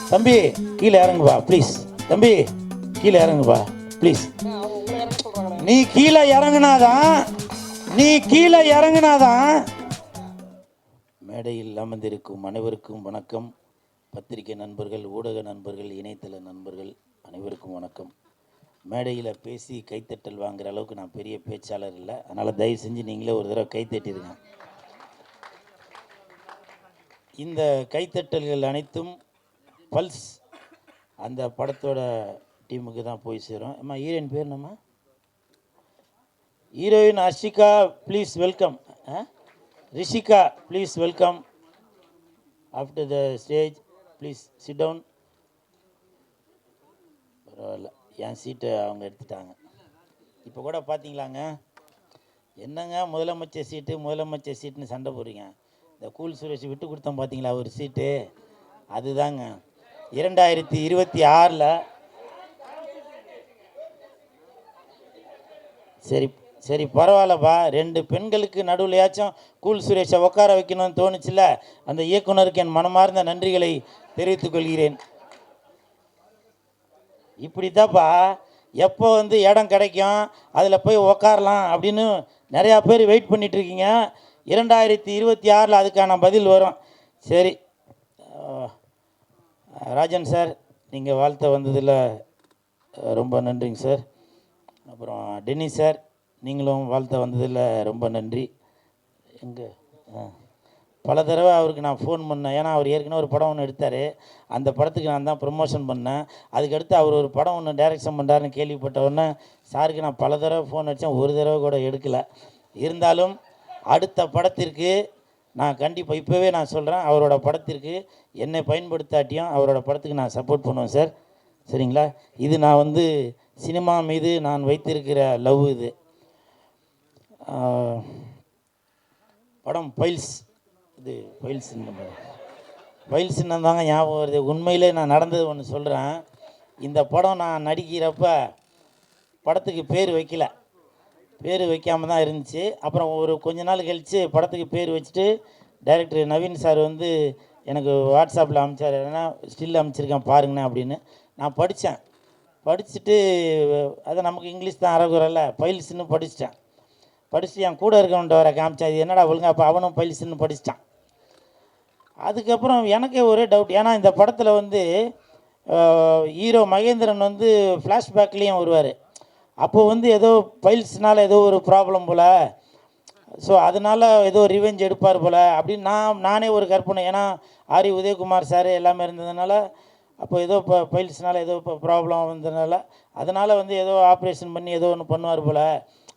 தம்பி கீழே இறங்குவா ப்ளீஸ். தம்பி கீழே இறங்குவா ப்ளீஸ். நீ கீழே இறங்குனாதான் மேடையில் அமர்ந்திருக்கும் அனைவருக்கும் வணக்கம். பத்திரிகை நண்பர்கள், ஊடக நண்பர்கள், இணையதள நண்பர்கள் அனைவருக்கும் வணக்கம். மேடையில் பேசி கைத்தட்டல் வாங்குற அளவுக்கு நான் பெரிய பேச்சாளர் இல்லை. அதனால் தயவு செஞ்சு நீங்களே ஒரு தடவை கைத்தட்டிடுங்க. இந்த கைத்தட்டல்கள் அனைத்தும் பல்ஸ் அந்த படத்தோட டீமுக்கு தான் போய் சேரும். அம்மா ஹீரோயின் பேர் என்னம்மா? Heroine Arshika, please welcome. Rishika, please welcome. After the stage please sit down. பரவாயில்ல, என் சீட்டை அவங்க எடுத்துட்டாங்க. இப்போ கூட பார்த்தீங்களாங்க, என்னங்க முதலமைச்சர் சீட்டுன்னு சண்டை போடுறீங்க. இந்த கூல் சுரேஷ் விட்டு கொடுத்தோம் பார்த்தீங்களா ஒரு சீட்டு, அதுதாங்க 2026. சரி பரவாயில்லப்பா, 2 பெண்களுக்கு நடுவுலையாச்சும் கூல் சுரேஷை உட்கார வைக்கணும்னு தோணுச்சுல, அந்த இயக்குனருக்கு என் மனமார்ந்த நன்றிகளை தெரிவித்துக் கொள்கிறேன். இப்படித்தாப்பா எப்போ இடம் கிடைக்கும் அதில் போய் உக்காரலாம் அப்படின்னு நிறையா பேர் வெயிட் பண்ணிட்டு இருக்கீங்க. 2026 அதுக்கான பதில் வரும். சரி ராஜன் சார், நீங்கள் வாழ்த்த வந்ததில் ரொம்ப நன்றிங்க சார். அப்புறம் டென்னி சார், நீங்களும் வாழ்த்த வந்ததில் ரொம்ப நன்றி. எங்கே பல தடவை அவருக்கு நான் ஃபோன் பண்ணேன். ஏன்னா அவர் ஏற்கனவே ஒரு படம் ஒன்று எடுத்தார். அந்த படத்துக்கு நான் தான் ப்ரொமோஷன் பண்ணேன். அதுக்கடுத்து அவர் ஒரு படம் ஒன்று டைரக்ஷன் பண்ணுறாருன்னு கேள்விப்பட்டவுடனே சாருக்கு நான் பல தடவை ஃபோன் அடித்தேன், ஒரு தடவை கூட எடுக்கலை. இருந்தாலும் அடுத்த படத்திற்கு நான் கண்டிப்பாக இப்போவே நான் சொல்கிறேன், அவரோட படத்திற்கு என்னை பயன்படுத்தாட்டியும் அவரோட படத்துக்கு நான் சப்போர்ட் பண்ணுவேன் சார். சரிங்களா? இது நான் சினிமா மீது நான் வைத்திருக்கிற லவ். இது படம் பைல்ஸ். இது பைல்ஸ்ன்னு தாங்க ஞாபகம் வருது. உண்மையிலே நான் நடந்தது ஒன்று சொல்கிறேன். இந்த படம் நான் நடிக்கிறப்ப படத்துக்கு பேர் வைக்காமல் தான் இருந்துச்சு. அப்புறம் ஒரு கொஞ்ச நாள் கழித்து படத்துக்கு பேர் வச்சுட்டு டைரக்டர் நவீன் சார் எனக்கு வாட்ஸ்அப்பில் அனுப்பிச்சார். ஏன்னா ஸ்டில் அனுப்பிச்சிருக்கேன் பாருங்கண்ணே அப்படின்னு. நான் படிச்சுட்டு அதை நமக்கு இங்கிலீஷ் தான் அறகுறல, பைல்ஸ்ன்னு படிச்சுட்டு என் கூட இருக்கவன்ட்ட வர காமிச்சா, இது என்னடா ஒழுங்கா, அப்போ அவனும் பைல்ஸ்ன்னு படிச்சிட்டான். அதுக்கப்புறம் எனக்கே ஒரே டவுட். ஏன்னா இந்த படத்தில் ஹீரோ மகேந்திரன் ஃப்ளாஷ்பேக்லேயும் வருவார். அப்போது ஏதோ பைல்ஸ்னால் ஏதோ ஒரு ப்ராப்ளம் போல், ஸோ அதனால் ஏதோ ரிவெஞ்ச் எடுப்பார் போல் அப்படின்னு நானே ஒரு கற்பனை. ஏன்னா ஆரி உதயகுமார் சார் எல்லாமே இருந்ததுனால, அப்போ ஏதோ இப்போ பைல்ஸ்னால் ஏதோ இப்போ ப்ராப்ளம் வந்ததுனால அதனால் ஏதோ ஆப்ரேஷன் பண்ணி ஏதோ ஒன்று பண்ணுவார் போல்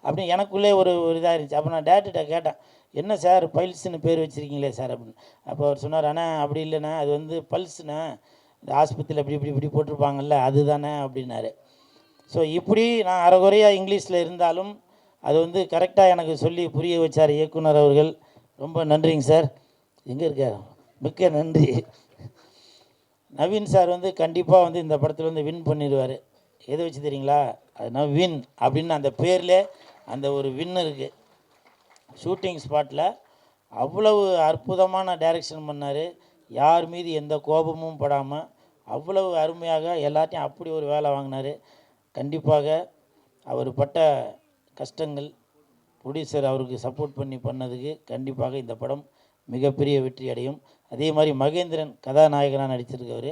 அப்படின்னு எனக்குள்ளே ஒரு இதாக இருந்துச்சு. அப்போ நான் டேரக்டர்கிட்ட கேட்டேன், என்ன சார் பைல்ஸ்ன்னு பேர் வச்சுருக்கீங்களே சார் அப்படின்னு. அப்போ அவர் சொன்னார், அண்ணா அப்படி இல்லைண்ணே, அது பல்ஸ்ண்ணே, இந்த ஆஸ்பத்திரியில் இப்படி போட்டிருப்பாங்கல்ல அதுதானே அப்படின்னாரு. ஸோ இப்படி நான் அரைகுறையாக இங்கிலீஷில் இருந்தாலும் அது கரெக்டாக எனக்கு சொல்லி புரிய வச்சார் இயக்குனர் அவர்கள். ரொம்ப நன்றிங்க சார். எங்கே இருக்கார்? மிக்க நன்றி. நவீன் சார் கண்டிப்பாக இந்த படத்தில் வின் பண்ணிடுவார். எதை வச்சு தெரியுங்களா? அது வின் அப்படின்னு அந்த பேரில் அந்த ஒரு வின் இருக்குது. ஷூட்டிங் ஸ்பாட்டில் அவ்வளவு அற்புதமான டைரக்ஷன் பண்ணார். யார் மீது எந்த கோபமும் படாமல் அவ்வளவு அருமையாக எல்லாத்தையும் அப்படி ஒரு வேலை வாங்கினார். கண்டிப்பாக அவர் பட்ட கஷ்டங்கள், ப்ரொடியூசர் அவருக்கு சப்போர்ட் பண்ணதுக்கு கண்டிப்பாக இந்த படம் மிகப்பெரிய வெற்றி அடையும். அதே மாதிரி மகேந்திரன் கதாநாயகனாக நடிச்சிருக்கவர்.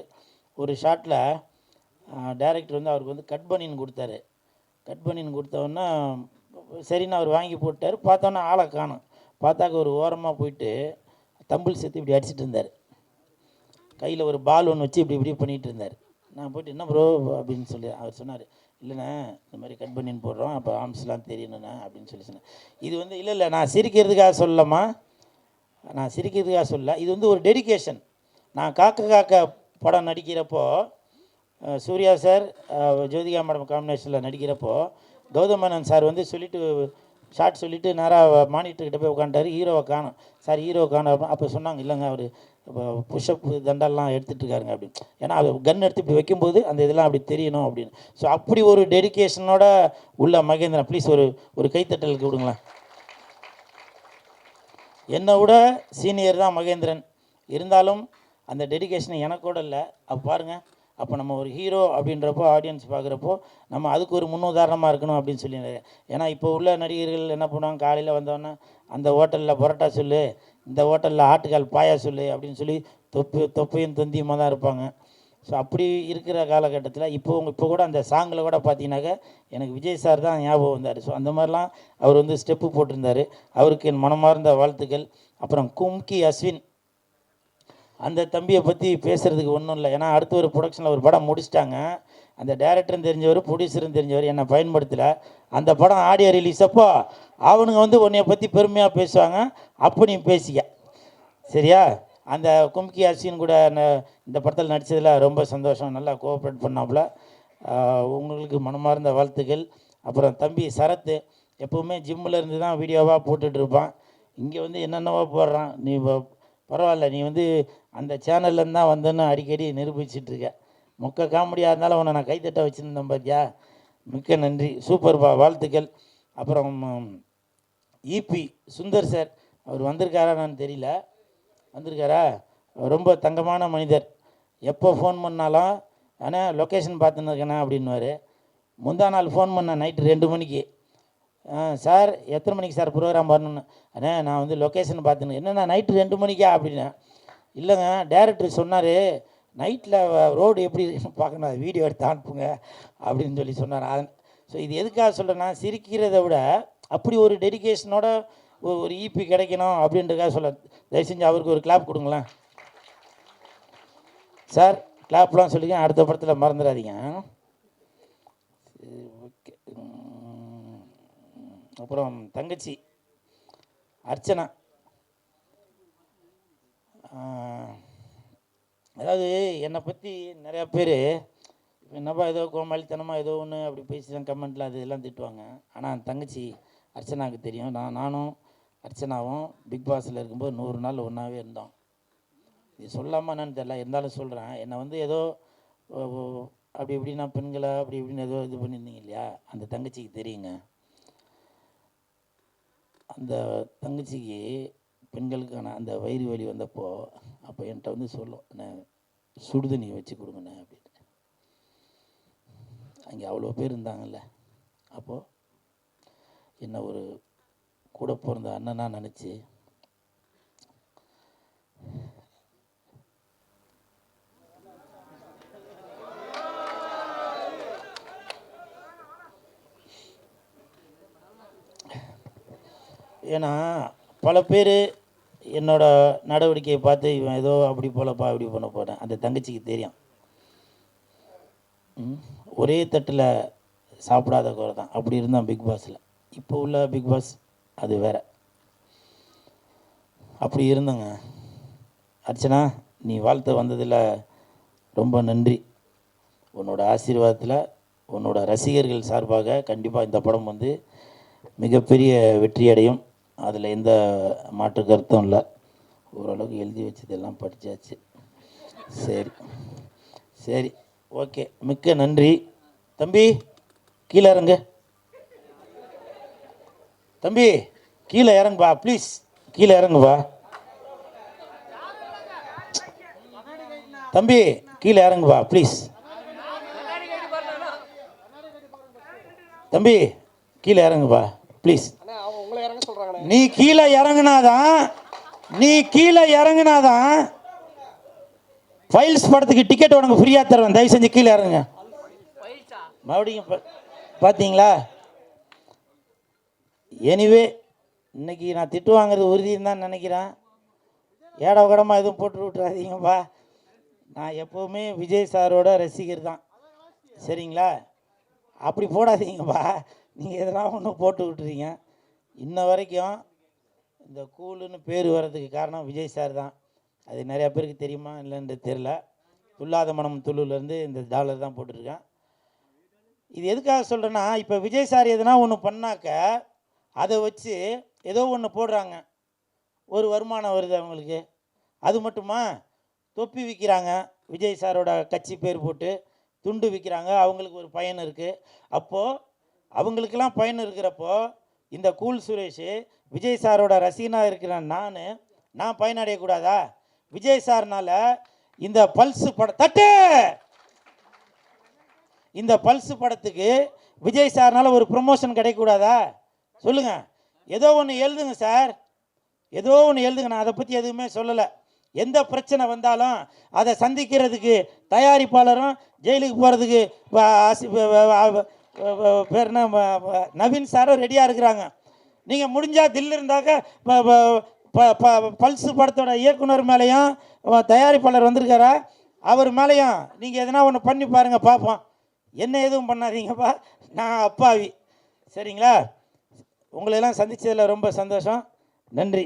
ஒரு ஷாட்டில் டைரக்டர் அவருக்கு கட் பனின்னு கொடுத்தாரு. கட் பனின்னு கொடுத்தோன்னா சரின்னு அவர் வாங்கி போட்டார். பார்த்தோன்னா ஆளை காணும். பார்த்தாக்க ஒரு ஓரமாக போயிட்டு தம்பிள் சேர்த்து இப்படி அடிச்சிட்டு இருந்தார். கையில் ஒரு பால் ஒன்று வச்சு இப்படி பண்ணிகிட்டு இருந்தார். நான் போய்ட்டு என்ன ப்ரோ அப்படின்னு சொல்லி அவர் சொன்னார், இல்லைண்ணே இந்த மாதிரி கட் பண்ணின்னு போடுறோம், அப்போ ஆர்ம்ஸ்லாம் தெரியணுண்ணே அப்படின்னு சொன்னேன். இது இல்லை நான் சிரிக்கிறதுக்காக சொல்லலாமா, நான் சிரிக்கிறதுக்காக சொல்ல, இது ஒரு டெடிக்கேஷன். நான் காக்க படம் நடிக்கிறப்போ சூர்யா சார் ஜோதிகா மேடம் காம்பினேஷனில் நடிக்கிறப்போ கௌதமேனன் சார் சொல்லிவிட்டு ஷார்ட் சொல்லிவிட்டு நேராக மானிட்டர்கிட்ட போய் உட்காந்துட்டார். ஹீரோவை காணும் சார், ஹீரோவை காணும். அப்போ சொன்னாங்க, இல்லைங்க அவர் புஷ்அப் தண்டெல்லாம் எடுத்துகிட்டு இருக்காருங்க அப்படின்னு. ஏன்னா அது கன் எடுத்து இப்படி வைக்கும்போது அந்த இதெல்லாம் அப்படி தெரியணும் அப்படின்னு. ஸோ அப்படி ஒரு டெடிக்கேஷனோட உள்ள மகேந்திரன். ப்ளீஸ் ஒரு கைத்தட்டலுக்கு விடுங்களேன். என்னை விட சீனியர் தான் மகேந்திரன். இருந்தாலும் அந்த டெடிகேஷன் எனக்கூட இல்லை. அப்போ பாருங்கள், அப்போ நம்ம ஒரு ஹீரோ அப்படின்றப்போ ஆடியன்ஸ் பார்க்குறப்போ நம்ம அதுக்கு ஒரு முன்னுதாரணமாக இருக்கணும் அப்படின்னு சொல்லி. ஏன்னா இப்போ உள்ள நடிகர்கள் என்ன பண்ணுவாங்க, காலையில் வந்தோன்னே அந்த ஹோட்டலில் பரோட்டா சொல்லு, இந்த ஹோட்டலில் ஆட்டுக்கால் பாயா சொல்லு அப்படின்னு சொல்லி தொப்பையும் தொந்தியுமாக தான் இருப்பாங்க. ஸோ அப்படி இருக்கிற காலகட்டத்தில் இப்போ கூட அந்த சாங்கில் கூட பார்த்தீங்கன்னாக்க எனக்கு விஜய் சார் தான் ஞாபகம் வந்தார். ஸோ அந்த மாதிரிலாம் அவர் வந்து ஸ்டெப்பு போட்டிருந்தார். அவருக்கு என் மனமார்ந்த வாழ்த்துக்கள். அப்புறம் கும்கி அஸ்வின், அந்த தம்பியை பற்றி பேசுகிறதுக்கு ஒன்றும் இல்லை. ஏன்னா அடுத்த ஒரு ப்ரொடக்ஷனில் ஒரு படம் முடிச்சிட்டாங்க. அந்த டேரக்டரும் தெரிஞ்சவர், ப்ரொடியூசரும் தெரிஞ்சவர், என்னை பயன்படுத்தலை. அந்த படம் ஆடியோ ரிலீஸ் அப்போ அவனுங்க வந்து உன்னைய பற்றி பெருமையாக பேசுவாங்க. அப்போ நீ பேசிக்க, சரியா? அந்த கும்கி அஸ்வின் கூட இந்த படத்தில் நடித்ததில் ரொம்ப சந்தோஷம். நல்லா கோஆப்ரேட் பண்ணாப்புல. உங்களுக்கு மனமார்ந்த வாழ்த்துக்கள். அப்புறம் தம்பி சரத்து எப்போவுமே ஜிம்மில் இருந்து தான் வீடியோவாக போட்டுட்ருப்பான். இங்கே வந்து என்னென்னவோ போடுறான். நீ பரவாயில்ல, நீ வந்து அந்த சேனல்லேருந்து தான் வந்தேன்னு அடிக்கடி நிரூபிச்சிட்ருக்க. மொக்க காமெடியாக இருந்தாலும் உன்னை நான் கைத்தட்ட வச்சுருந்தேன் பார்த்தியா. மிக்க நன்றி, சூப்பர்பா, வாழ்த்துக்கள். அப்புறம் இபி சுந்தர் சார், அவர் வந்திருக்காரான்னு தெரியல. வந்திருக்காரா? ரொம்ப தங்கமான மனிதர். எப்போ ஃபோன் பண்ணாலும் ஆனால் லொக்கேஷன் பார்த்துன்னு இருக்கேண்ணா அப்படின்வார். முந்தா நாள் ஃபோன் பண்ணேன் நைட்டு 2 மணிக்கு. சார் எத்தனை மணிக்கு சார் ப்ரோக்ராம் வரணுன்னு? அண்ணே நான் வந்து லொக்கேஷன் பார்த்துன்னு. என்னண்ணா நைட்டு 2 மணிக்கா அப்படின்னா? இல்லைங்க, டேரக்டர் சொன்னார் நைட்டில் ரோடு எப்படி பார்க்கணும், அது வீடியோ எடுத்து அனுப்புங்க அப்படின்னு சொல்லி சொன்னார். ஸோ இது எதுக்காக சொல்கிறேன்னா, சிரிக்கிறத விட அப்படி ஒரு டெடிகேஷனோட ஒரு ஈபி கிடைக்கணும் அப்படின்றதுக்காக சொல்ல. தயவு செஞ்சு அவருக்கு ஒரு கிளாப் கொடுங்களேன் சார். கிளாப்லாம் சொல்லிங்க, அடுத்த படத்தில் மறந்துடாதீங்க. ஓகே. அப்புறம் தங்கச்சி அர்ச்சனா, அதாவது என்னை பற்றி நிறையா பேர் என்னப்பா ஏதோ கோமாளித்தனமாக ஏதோ ஒன்று அப்படி பேசி தான் கமெண்ட்டில் அது எல்லாம் திட்டுவாங்க. ஆனால் தங்கச்சி அர்ச்சனாவுக்கு தெரியும். நானும் அர்ச்சனாவும் பிக் பாஸில் இருக்கும்போது 100 நாள் ஒன்றாவே இருந்தோம். இது சொல்லாமல் என்னன்னு தெரியல, இருந்தாலும் சொல்கிறேன். என்னை வந்து ஏதோ அப்படி இப்படின்னா பெண்களை அப்படி இப்படின்னு ஏதோ இது பண்ணியிருந்தீங்க இல்லையா, அந்த தங்கச்சிக்கு தெரியுங்க. அந்த தங்கச்சிக்கு பெண்களுக்கான அந்த வயிறு வலி வந்தப்போ அப்போ என்கிட்ட வந்து சொல்லும், அண்ணே சுடுதண்ணி வச்சு கொடுங்கண்ணே அப்படின்னு. அங்கே அவ்வளோ பேர் இருந்தாங்கல்ல. அப்போது என்ன ஒரு கூட பிறந்த அண்ணனாக நினச்சி ஏன்னா பல பேர் என்னோடய நடவடிக்கையை பார்த்து இவன் ஏதோ அப்படி போலப்பா இப்படி பண்ண போகிறேன். அந்த தங்கச்சிக்கு தெரியும். ஒரே தட்டில் சாப்பிடாத குறை தான். அப்படி இருந்தான் பிக் பாஸில். இப்போ உள்ள பிக் பாஸ் அது வேறு. அப்படி இருந்தங்க. அர்ச்சனா, நீ வாழ்த்து வந்ததில் ரொம்ப நன்றி. உன்னோட ஆசீர்வாதத்தில், உன்னோட ரசிகர்கள் சார்பாக கண்டிப்பாக இந்த படம் வந்து மிகப்பெரிய வெற்றி அடையும். அதில் எந்த மாற்று கருத்தும் இல்லை. ஓரளவுக்கு எழுதி வச்சதெல்லாம் படித்தாச்சு. சரி சரி, ஓகே, மிக்க நன்றி. தம்பி கீழே இறங்க. தம்பி கீழே இறங்குப்பா ப்ளீஸ், கீழே இறங்குப்பா. தம்பி கீழே இறங்குப்பா ப்ளீஸ். தம்பி கீழே இறங்குப்பா ப்ளீஸ். நீ கீழே இறங்குனாதான் ஃபைல்ஸ் படத்துக்கு டிக்கெட் உனக்கு ஃப்ரீயாக தருவேன். தயவு செஞ்சு கீழே இறங்குங்க. மறுபடியும் பார்த்தீங்களா? எனிவே இன்னைக்கு நான் திட்டு வாங்குறது உறுதின்னு தான் நினைக்கிறேன். ஏடா கூடமாக எதுவும் போட்டு விட்டுறாதீங்கப்பா. நான் எப்போவுமே விஜய் சாரோட ரசிகர் தான், சரிங்களா? அப்படி போடாதீங்கப்பா. நீங்கள் எதனா ஒன்று போட்டு விட்டுறீங்க. இன்ன வரைக்கும் இந்த கூலுன்னு பேர் வர்றதுக்கு காரணம் விஜய் சார் தான். அது நிறையா பேருக்கு தெரியுமா இல்லைன்னு தெரில. துல்லாத மனம் துள்ளுலேருந்து இந்த டாலர் தான் போட்டிருக்கேன். இது எதுக்காக சொல்கிறேன்னா, இப்போ விஜய் சார் எதுனா ஒன்று பண்ணாக்க அதை வச்சு ஏதோ ஒன்று போடுறாங்க, ஒரு வருமானம் வருது அவங்களுக்கு. அது மட்டுமா, தொப்பி விற்கிறாங்க, விஜய் சாரோட கட்சி பேர் போட்டு துண்டு விற்கிறாங்க, அவங்களுக்கு ஒரு பயன் இருக்குது. அப்போது அவங்களுக்கெல்லாம் பயன் இருக்கிறப்போ இந்த கூல் சுரேஷ் விஜய் சாரோட ரசிகனாக இருக்கிறேன் நான் பயனடையக்கூடாதா? விஜய் சார்னால் இந்த பல்ஸ் தட்டு இந்த பல்ஸ் படத்துக்கு விஜய் சார்னால ஒரு ப்ரொமோஷன் கிடைக்கக்கூடாதா சொல்லுங்க. ஏதோ ஒன்று எழுதுங்க சார், ஏதோ ஒன்று எழுதுங்க. நான் அதை பற்றி எதுவுமே சொல்லலை. எந்த பிரச்சனை வந்தாலும் அதை சந்திக்கிறதுக்கு தயாரிப்பாளரும் ஜெயிலுக்கு போகிறதுக்கு பேர் என்ன நவீன் சாரும் ரெடியாக இருக்கிறாங்க. நீங்கள் முடிஞ்சால் தில் இருந்தாக்க பல்ஸ் படத்தோட இயக்குனர் மேலேயும் தயாரிப்பாளர் வந்திருக்காரா, அவர் மேலேயும் நீங்கள் எதனா ஒன்று பண்ணி பாருங்கள் பார்ப்போம். என்ன எதுவும் பண்ணாதீங்கப்பா, நான் அப்பாவி. சரிங்களா? உங்களெல்லாம் சந்தித்ததில் ரொம்ப சந்தோஷம். நன்றி.